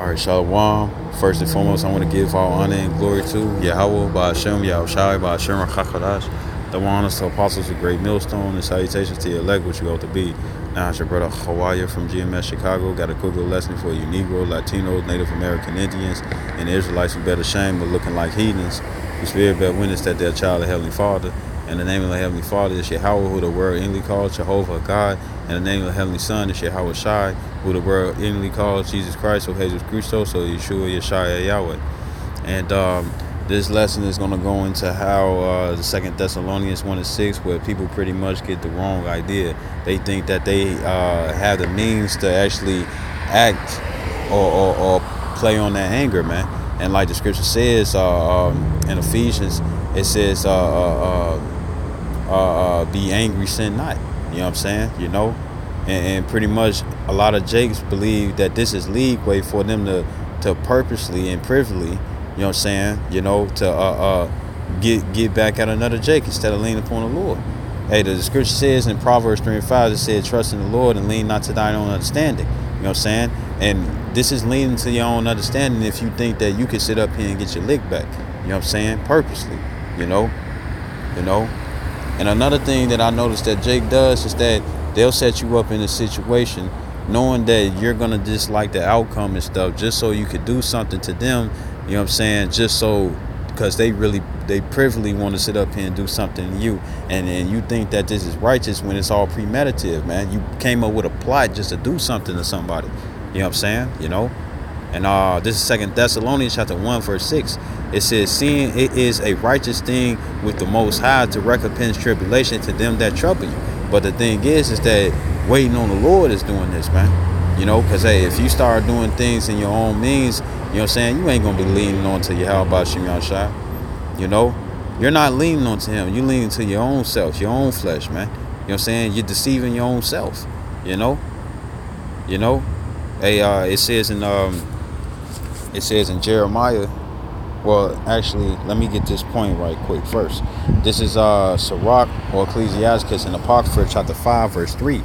All right, Shalom. First and foremost, I want to give all honor and glory to Yahweh, Ba'ashem, Yahushai, Ba'ashem, Chakadash, the honors to apostles of Great Millstone, and salutations to your elect, which you ought to be. Now, it's your brother Hawaii from GMS Chicago. Got a quick little lesson for you Negro, Latinos, Native American Indians, and the Israelites who bear shame but looking like heathens. The Spirit bear witness that they're a child of Heavenly Father. And the name of the Heavenly Father is Yahweh, who the word English calls Jehovah God. And the name of the Heavenly Son is Yahweh Shai, who the word English calls Jesus Christ, or Jesus Christos, so Yeshua Yeshua Yahweh. And this lesson is going to go into how the 2 Thessalonians 1:6, where people pretty much get the wrong idea. They think that they have the means to actually act or play on that anger, man. And like the scripture says in Ephesians, it says, be angry, sin not. You know what I'm saying? You know? And pretty much a lot of Jakes believe that this is leeway for them to purposely and privily, you know what I'm saying, you know, to get back at another Jake instead of leaning upon the Lord. Hey, the scripture says in Proverbs 3:5, it said, trust in the Lord and lean not to thine own understanding. You know what I'm saying? And this is leaning to your own understanding if you think that you can sit up here and get your lick back. You know what I'm saying? Purposely, you know. And another thing that I noticed that Jake does is that they'll set you up in a situation knowing that you're going to dislike the outcome and stuff just so you could do something to them, you know what I'm saying, just so, because they privily want to sit up here and do something to you, and you think that this is righteous when it's all premeditative, man. You came up with a plot just to do something to somebody, you know what I'm saying, you know. And this is 2 Thessalonians chapter 1 verse 6. It says, seeing it is a righteous thing with the Most High to recompense tribulation to them that trouble you. But the thing is that waiting on the Lord is doing this, man. You know, because, hey, if you start doing things in your own means, you know what I'm saying, you ain't going to be leaning on to Yahweh Shem Shai. You know, you're not leaning on to him. You're leaning to your own self, your own flesh, man. You know what I'm saying? You're deceiving your own self, you know. Hey, it says in Jeremiah, well, actually, let me get this point right quick first. This is Sirach or Ecclesiasticus in Apocrypha chapter 5 verse 3.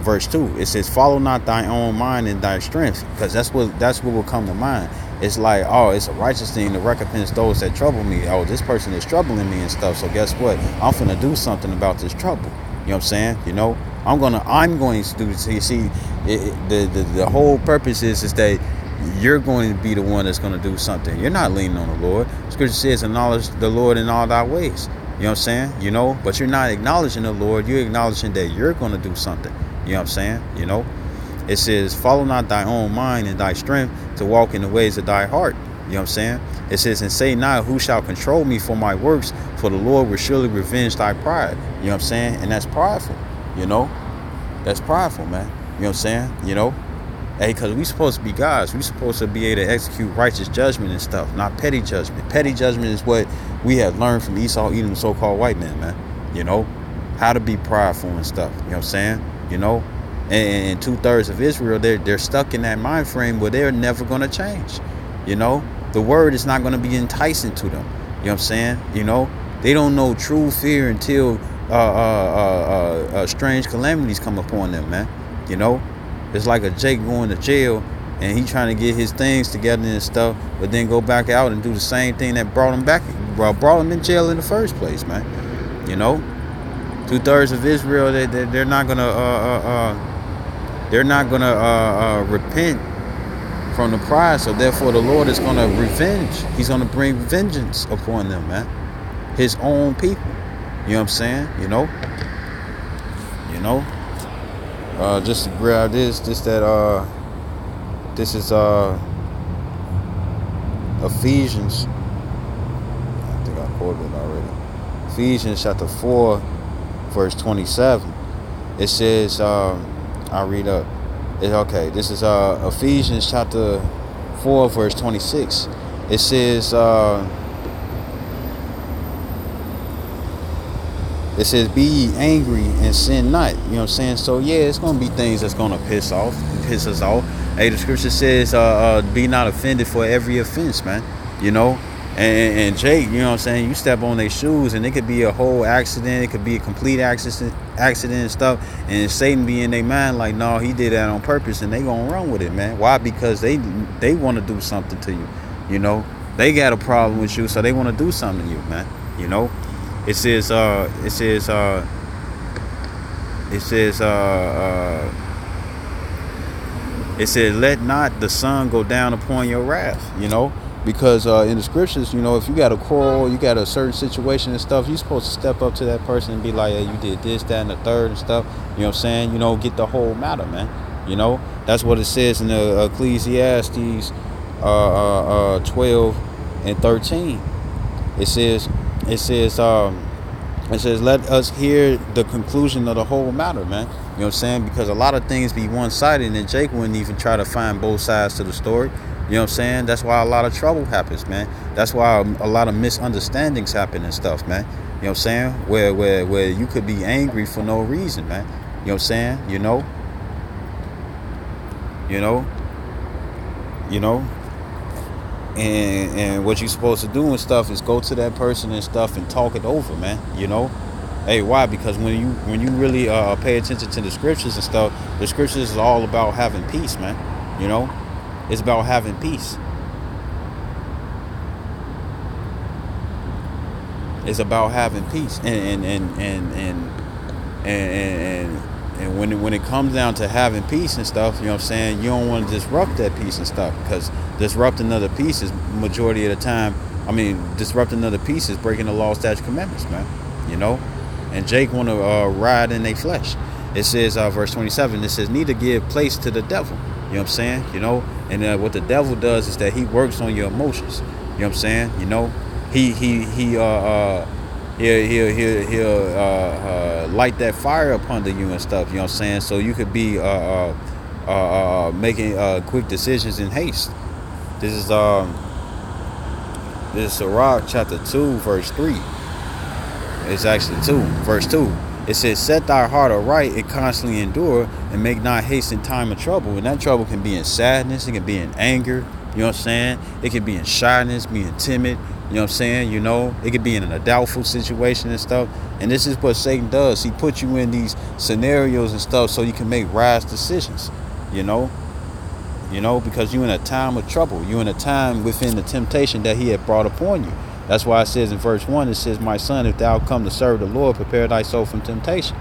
Verse 2, it says, follow not thy own mind and thy strength, because that's what will come to mind. It's like, oh, it's a righteous thing to recompense those that trouble me. Oh, this person is troubling me and stuff, so guess what? I'm finna do something about this trouble. You know what I'm saying? You know, I'm going to do it. So you see, the whole purpose is that you're going to be the one that's going to do something. You're not leaning on the Lord. Scripture says, acknowledge the Lord in all thy ways. You know what I'm saying? You know, but you're not acknowledging the Lord. You're acknowledging that you're going to do something. You know what I'm saying? You know, it says, follow not thy own mind and thy strength to walk in the ways of thy heart. You know what I'm saying? It says, and say not, who shall control me for my works? For the Lord will surely revenge thy pride. You know what I'm saying? And that's prideful. You know, that's prideful, man. You know what I'm saying? You know, hey, because we supposed to be gods. We supposed to be able to execute righteous judgment and stuff, not petty judgment. Petty judgment is what we have learned from Esau eating the so-called white man, man. You know, how to be prideful and stuff. You know what I'm saying? You know, and 2/3 of Israel, they're stuck in that mind frame where they're never going to change. You know, the word is not going to be enticing to them. You know what I'm saying? You know, they don't know true fear until strange calamities come upon them, man. You know, it's like a Jake going to jail and he trying to get his things together and stuff, but then go back out and do the same thing that brought him in jail in the first place, man. You know, 2/3 of Israel, they're not gonna repent from the pride. So therefore, the Lord is gonna revenge. He's gonna bring vengeance upon them, man. His own people. You know what I'm saying? You know. Just to grab this is Ephesians. I think I quoted it already. Ephesians chapter 4, verse 27. It says, I'll read up. Okay, this is Ephesians chapter 4, verse 26. It says, be ye angry and sin not. You know what I'm saying? So yeah, it's gonna be things that's gonna piss us off. Hey, the scripture says, be not offended for every offense, man. You know, And Jake, you know what I'm saying, you step on their shoes and it could be a whole accident, it could be a complete accident and stuff, and Satan be in their mind like, no, he did that on purpose, and they gonna run with it, man. Why? Because they want to do something to you, you know. They got a problem with you, so they want to do something to you, man. You know, it says it says it says it says, let not the sun go down upon your wrath, you know, because in the scriptures, you know, if you got a quarrel, you got a certain situation and stuff, you're supposed to step up to that person and be like, hey, you did this, that, and the third and stuff, you know what I'm saying, you know, get the whole matter, man. You know, that's what it says in the Ecclesiastes 12 and 13. It says it says let us hear the conclusion of the whole matter, man. You know what I'm saying? Because a lot of things be one-sided, and Jake wouldn't even try to find both sides to the story. You know what I'm saying? That's why a lot of trouble happens, man. That's why a lot of misunderstandings happen and stuff, man. You know what I'm saying? Where you could be angry for no reason, man. You know what I'm saying? You know. And what you're supposed to do and stuff is go to that person and stuff and talk it over, man. You know. Hey, why? Because when you really pay attention to the scriptures and stuff, the scriptures is all about having peace, man. You know, it's about having peace. It's about having peace, and when it comes down to having peace and stuff, you know what I'm saying, you don't want to disrupt that peace and stuff, because disrupting other peace is majority of the time. I mean, disrupting other peace is breaking the law, statutes, commandments, man. You know. And Jake want to ride in their flesh. It says, verse 27, it says, neither give place to the devil. You know what I'm saying? You know, and what the devil does is that he works on your emotions. You know what I'm saying? You know, he'll light that fire up under you and stuff. You know what I'm saying? So you could be making quick decisions in haste. This is Sirach chapter 2, verse 3. It's actually 2, verse 2. It says, set thy heart aright and constantly endure, and make not haste in time of trouble. And that trouble can be in sadness, it can be in anger, you know what I'm saying? It can be in shyness, being timid, you know what I'm saying? You know, it could be in a doubtful situation and stuff. And this is what Satan does. He puts you in these scenarios and stuff so you can make rash decisions, you know? You know, because you're in a time of trouble. You're in a time within the temptation that he had brought upon you. That's why it says in verse 1, it says, my son, if thou come to serve the Lord, prepare thy soul from temptation.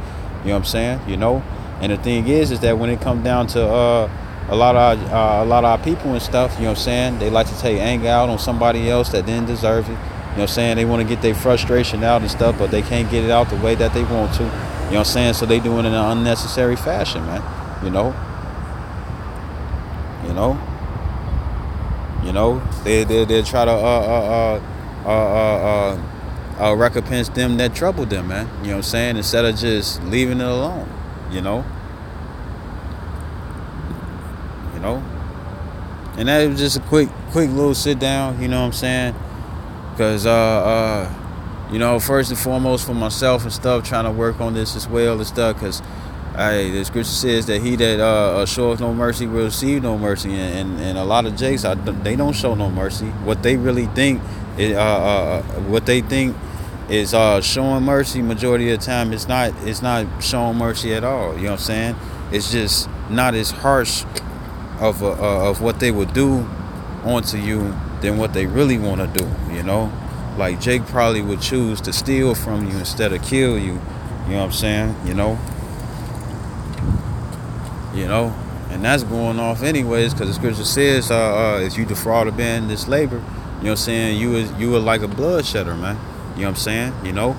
You know what I'm saying? You know? And the thing is that when it comes down to a lot of our people and stuff, you know what I'm saying, they like to take anger out on somebody else that didn't deserve it. You know what I'm saying? They want to get their frustration out and stuff, but they can't get it out the way that they want to. You know what I'm saying? So they do it in an unnecessary fashion, man. You know? They try to recompense them that troubled them, man. You know what I'm saying? Instead of just leaving it alone, you know. And that was just a quick little sit down, you know what I'm saying? Because you know, first and foremost for myself and stuff, trying to work on this as well and stuff, because the scripture says that he that showeth no mercy will receive no mercy, and a lot of jakes, they don't show no mercy. What they really think is showing mercy. Majority of the time, it's not showing mercy at all. You know what I'm saying? It's just not as harsh of what they would do onto you than what they really want to do. You know, like Jake probably would choose to steal from you instead of kill you. You know what I'm saying? You know, and that's going off anyways, because the scripture says, if you defraud a man in this labor, you know what I'm saying, you are like a bloodshedder, man. You know what I'm saying? You know,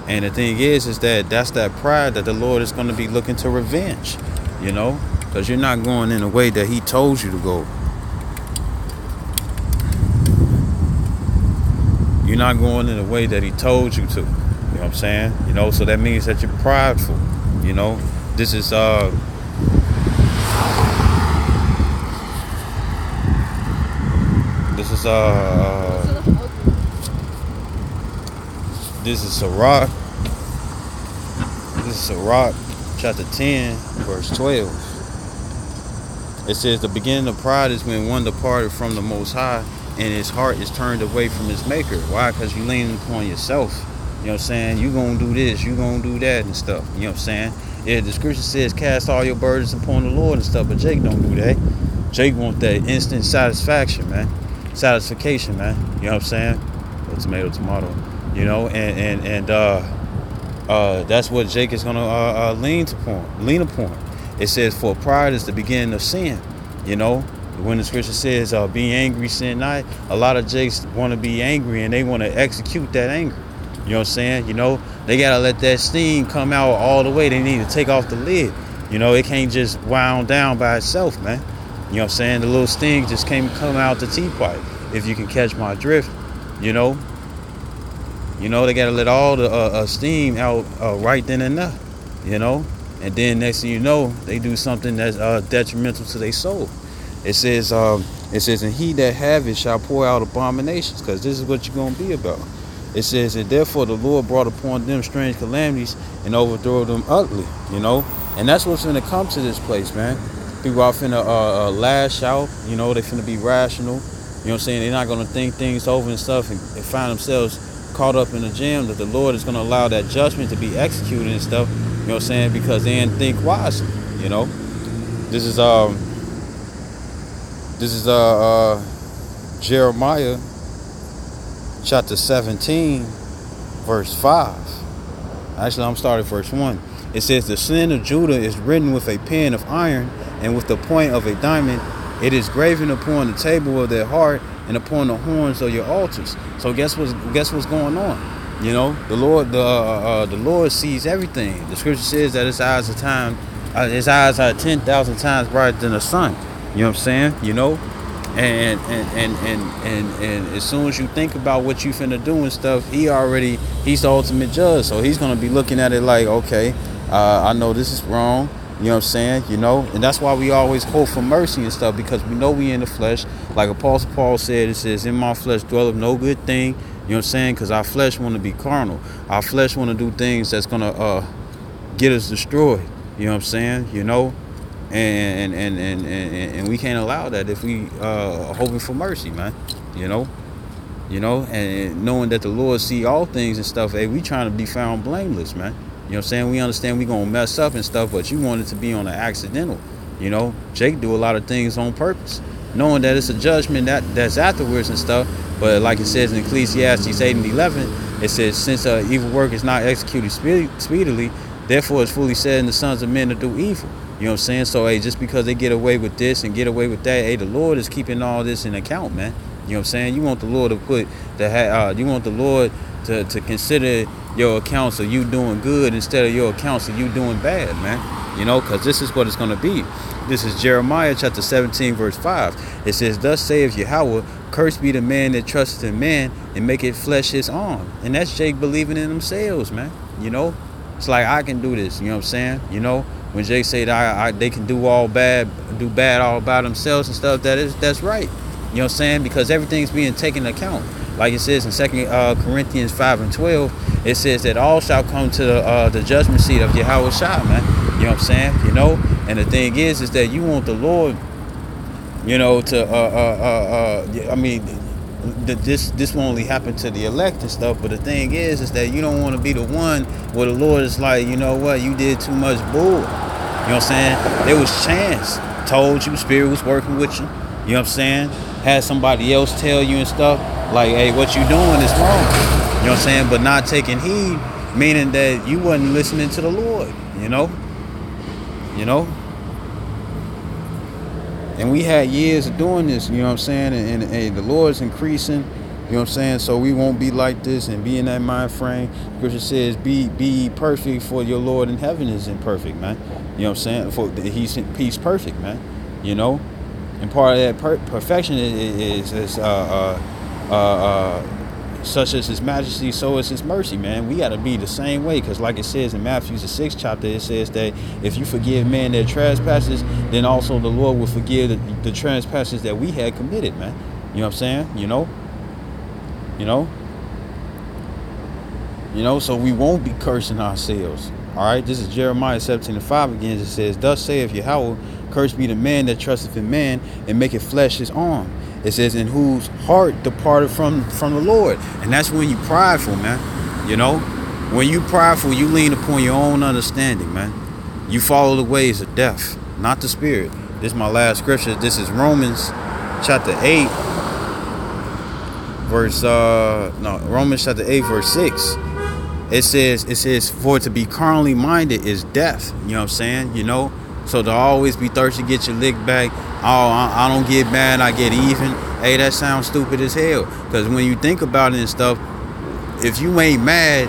and the thing is that's that pride that the Lord is going to be looking to revenge. You know, because you're not going in the way that he told you to go. You're not going in the way that he told you to. You know what I'm saying? You know, so that means that you're prideful. You know, this is Sirach. This is Sirach chapter 10, verse 12. It says, the beginning of pride is when one departed from the Most High, and his heart is turned away from his maker. Why? Because you leaning upon yourself. You know what I'm saying? You gonna do this, you gonna do that and stuff. You know what I'm saying? Yeah, the scripture says cast all your burdens upon the Lord and stuff, but Jake don't do that. Jake want that instant satisfaction, man. Satisfaction, man. You know what I'm saying? Or tomato. You know, and that's what Jake is gonna lean upon. It says, for pride is the beginning of sin. You know, when the scripture says, be angry, sin not, a lot of Jakes want to be angry and they want to execute that anger. You know what I'm saying? You know, they got to let that steam come out all the way. They need to take off the lid. You know, it can't just wound down by itself, man. You know what I'm saying? The little sting just can't come out the teapot, if you can catch my drift. You know, they got to let all the steam out right then and there. You know, and then next thing you know, they do something that's detrimental to their soul. It says, and he that have it shall pour out abominations, because this is what you're going to be about. It says, and therefore the Lord brought upon them strange calamities and overthrew them utterly, you know. And that's what's going to come to this place, man. People are finna lash out, you know. They finna be rational, you know what I'm saying. They're not going to think things over and stuff and find themselves caught up in a jam that the Lord is going to allow that judgment to be executed and stuff, you know what I'm saying, because they didn't think wisely, you know. This is Jeremiah chapter 17, verse 5. Actually, I'm starting verse 1. It says, the sin of Judah is written with a pen of iron and with the point of a diamond. It is graven upon the table of their heart and upon the horns of your altars. So guess what's going on? You know, the Lord sees everything. The scripture says that his eyes are 10,000 times brighter than the sun. You know what I'm saying? You know? And as soon as you think about what you finna do and stuff, he's the ultimate judge. So he's gonna be looking at it like, okay, I know this is wrong. You know what I'm saying? You know, and that's why we always hope for mercy and stuff, because we know we in the flesh. Like Apostle Paul said, it says, in my flesh dwelleth no good thing. You know what I'm saying? Because our flesh want to be carnal. Our flesh want to do things that's gonna get us destroyed. You know what I'm saying? You know. And we can't allow that if we are hoping for mercy, man. You know, and knowing that the Lord see all things and stuff. Hey, we trying to be found blameless, man. You know what I'm saying? We understand we gonna mess up and stuff, but you want it to be on an accidental. You know, Jake do a lot of things on purpose, knowing that it's a judgment that's afterwards and stuff. But like it says in Ecclesiastes 8:11, it says, since evil work is not executed speedily, therefore it's fully said in the sons of men to do evil. You know what I'm saying? So, hey, just because they get away with this and get away with that, hey, the Lord is keeping all this in account, man. You know what I'm saying? You want the Lord to you want the Lord to consider your accounts of you doing good instead of your accounts of you doing bad, man. You know, because this is what it's going to be. This is Jeremiah chapter 17, verse 5. It says, thus saith Yahweh, cursed be the man that trusteth in man and make it flesh his arm. And that's Jake believing in themselves, man. You know, it's like, I can do this. You know what I'm saying? You know, when Jake said they can do bad all by themselves and stuff, that's right. You know what I'm saying? Because everything's being taken into account. Like it says in 2 Corinthians 5:12, it says that all shall come to the judgment seat of Yahweh Shai, man. You know what I'm saying? You know, and the thing is that you want the Lord, you know, to I mean, this will only happen to the elect and stuff, but the thing is that you don't want to be the one where the Lord is like, you know what, you did too much bull. You know what I'm saying? There was chance, told you, Spirit was working with you. You know what I'm saying? Had somebody else tell you and stuff, like, hey, what you doing is wrong. You know what I'm saying? But not taking heed, meaning that you wasn't listening to the Lord, you know? You know? And we had years of doing this, you know what I'm saying? And the Lord's increasing, you know what I'm saying? So we won't be like this and be in that mind frame. Scripture says, be perfect, for your Lord in heaven is imperfect, man. You know what I'm saying? For he's perfect, man. You know? And part of that perfection is such as his majesty, so is his mercy, man. We got to be the same way, because like it says in Matthew the 6th chapter, it says that if you forgive men their trespasses, then also the Lord will forgive the trespasses that we had committed, man. You know what I'm saying? You know, so we won't be cursing ourselves. All right, this is Jeremiah 17:5 again. It says, thus saith Yahweh, Cursed be the man that trusteth in man and maketh flesh his arm. It says, in whose heart departed from the Lord. And that's when you prideful, man. You know, when you prideful, you lean upon your own understanding, man. You follow the ways of death, not the spirit. This is my last scripture. This is Romans chapter 8, Romans chapter 8, verse 6. It says, for to be carnally minded is death. You know what I'm saying? You know, so to always be thirsty, get your lick back. Oh, I don't get mad, I get even. Hey, that sounds stupid as hell. Because when you think about it and stuff, if you ain't mad,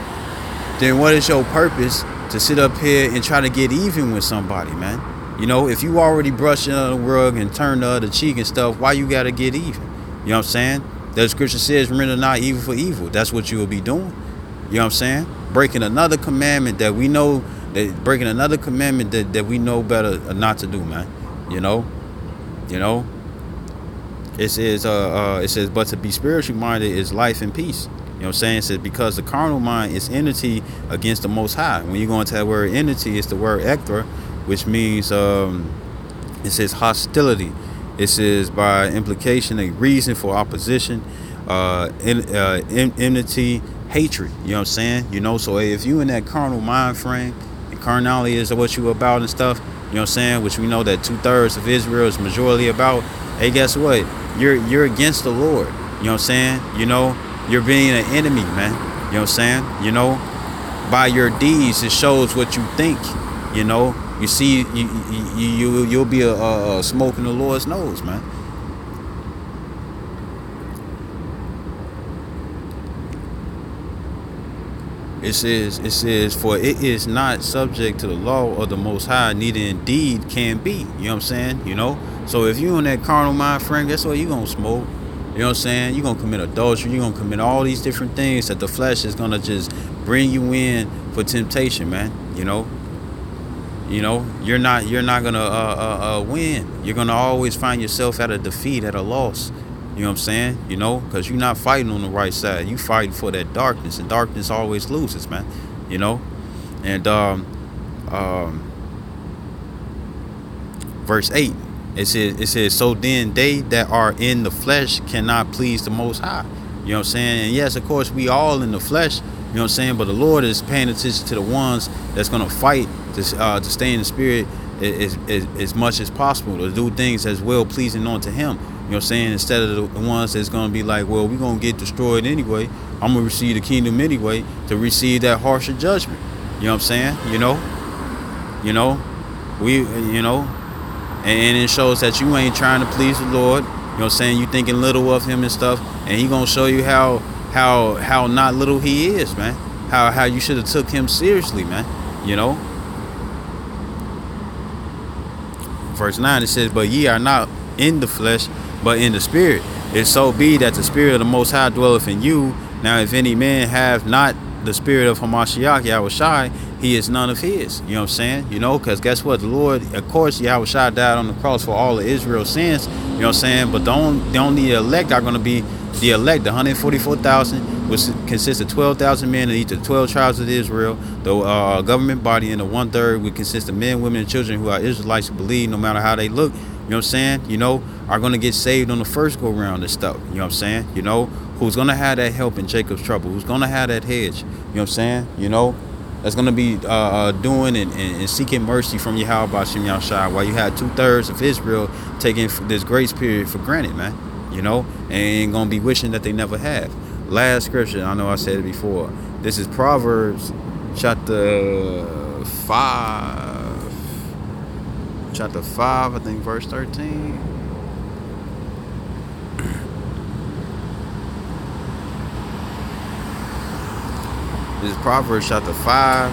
then what is your purpose to sit up here and try to get even with somebody, man? You know, if you already brushed under the rug and turned the other cheek and stuff, why you got to get even? You know what I'm saying? The scripture says, render not evil for evil. That's what you will be doing. You know what I'm saying? Breaking another commandment that we know, that we know better not to do, man. You know? It says, but to be spiritually minded is life and peace. You know what I'm saying? It says, because the carnal mind is enmity against the Most High. When you go into that word enmity, it's the word ectra, which means, it says hostility. It says by implication, a reason for opposition, enmity, hatred. You know what I'm saying? You know, so if you in that carnal mind frame, and carnality is what you about and stuff, you know what I'm saying, which we know that 2/3 of Israel is majority about, hey, guess what? You're against the Lord. You know what I'm saying? You know, you're being an enemy, man. You know what I'm saying? You know, by your deeds, it shows what you think. You know, you see, you'll be a smoke in the Lord's nose, man. It says, for it is not subject to the law of the Most High, neither indeed can be. You know what I'm saying? You know, so if you in that carnal mind frame, guess what? You gonna smoke. You know what I'm saying? You're gonna commit adultery. You're gonna commit all these different things that the flesh is gonna just bring you in for temptation, man. You know, you're not gonna win. You're gonna always find yourself at a defeat, at a loss. You know what I'm saying? You know, because you're not fighting on the right side. You fighting for that darkness, and darkness always loses, man. You know, and verse 8, it says, so then they that are in the flesh cannot please the Most High. You know what I'm saying? And yes, of course, we all in the flesh. You know what I'm saying? But the Lord is paying attention to the ones that's gonna fight to stay in the spirit as much as possible, to do things as well pleasing unto Him. You know what I'm saying? Instead of the ones that's going to be like, well, we're going to get destroyed anyway. I'm going to receive the kingdom anyway, to receive that harsher judgment. You know what I'm saying? You know, and it shows that you ain't trying to please the Lord. You know what I'm saying? You thinking little of Him and stuff. And He going to show you how not little He is, man. How you should have took Him seriously, man. You know? Verse 9, it says, but ye are not in the flesh, but in the spirit. If so be that the spirit of the Most High dwelleth in you. Now if any man have not the spirit of Hamashiach Yahushai, he is none of his. You know what I'm saying? You know, because guess what? The Lord, of course, Yahushai died on the cross for all of Israel's sins. You know what I'm saying? But the only elect are going to be the elect, the 144,000, which consists of 12,000 men in each of the 12 tribes of Israel. The government body in the 1/3 would consist of men, women, and children who are Israelites who believe no matter how they look. You know what I'm saying? You know, are going to get saved on the first go round and stuff. You know what I'm saying? You know, who's going to have that help in Jacob's trouble? Who's going to have that hedge? You know what I'm saying? You know, that's going to be doing and seeking mercy from Yahweh Bashim Yahushua, while you had 2/3 of Israel taking this grace period for granted, man. You know, and going to be wishing that they never have. Last scripture, I know I said it before. This is Proverbs chapter 5. Chapter 5, I think verse 13. This is Proverbs chapter 5,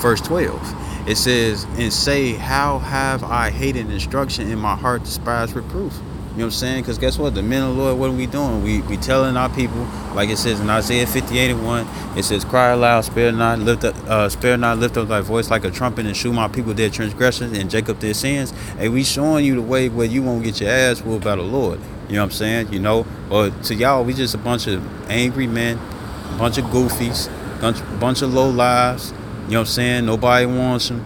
verse 12. It says, and say, how have I hated instruction in my heart, despised reproof? You know what I'm saying? Because guess what? The men of the Lord, what are we doing? We telling our people, like it says in Isaiah 58:1, it says, cry aloud, spare not, lift up thy voice like a trumpet, and shew my people their transgressions and Jacob their sins. Hey, we showing you the way where you won't get your ass whooped by the Lord. You know what I'm saying? You know, or to y'all, we just a bunch of angry men, a bunch of goofies, bunch of low lives. You know what I'm saying? Nobody wants them.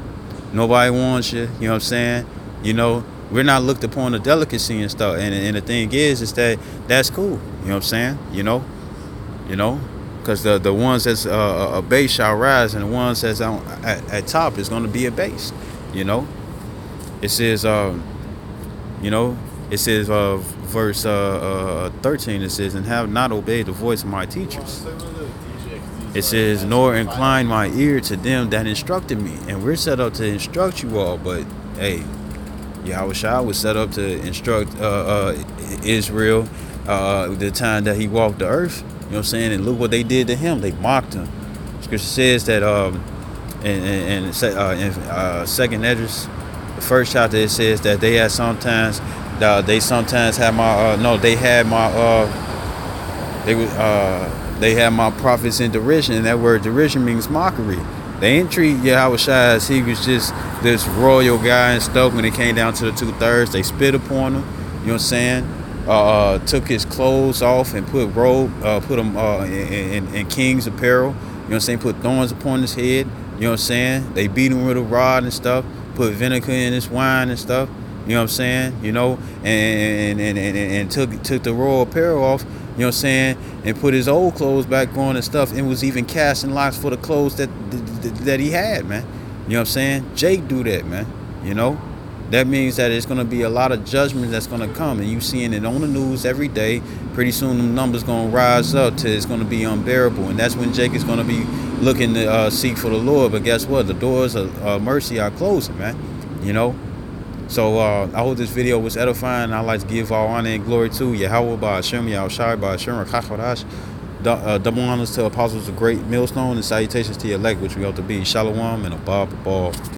Nobody wants you. You know what I'm saying? You know, we're not looked upon a delicacy and stuff. And the thing is that that's cool. You know what I'm saying? You know, because the ones that's a base shall rise, and the ones that's at top is going to be a base. You know, it says, you know, it says, verse 13. It says, and have not obeyed the voice of my teachers. It says, nor incline my ear to them that instructed me. And we're set up to instruct you all, but hey, Yahushua was set up to instruct Israel the time that he walked the earth. You know what I'm saying? And look what they did to him. They mocked him. Scripture says that in Second Esdras, the first chapter, it says that they had sometimes had my they had my prophets in derision, and that word derision means mockery. They didn't treat Yahushua as he was just this royal guy and stuff. When it came down to the 2/3, they spit upon him. You know what I'm saying? Took his clothes off and put him in king's apparel. You know what I'm saying? Put thorns upon his head. You know what I'm saying? They beat him with a rod and stuff. Put vinegar in his wine and stuff. You know what I'm saying? You know, and took the royal apparel off. You know what I'm saying? And put his old clothes back on and stuff, and was even casting lots for the clothes that he had, man. You know what I'm saying? Jake do that, man. You know? That means that it's going to be a lot of judgment that's going to come. And you seeing it on the news every day. Pretty soon the numbers going to rise up till it's going to be unbearable. And that's when Jake is going to be looking to seek for the Lord. But guess what? The doors of mercy are closing, man. You know? So I hope this video was edifying. I'd like to give all honor and glory to Yahweh by Hashem, Yahushua by Hashem, Rakachadash. Double honors to apostles of great millstone, and salutations to your elect, which we ought to be. Shalom and above.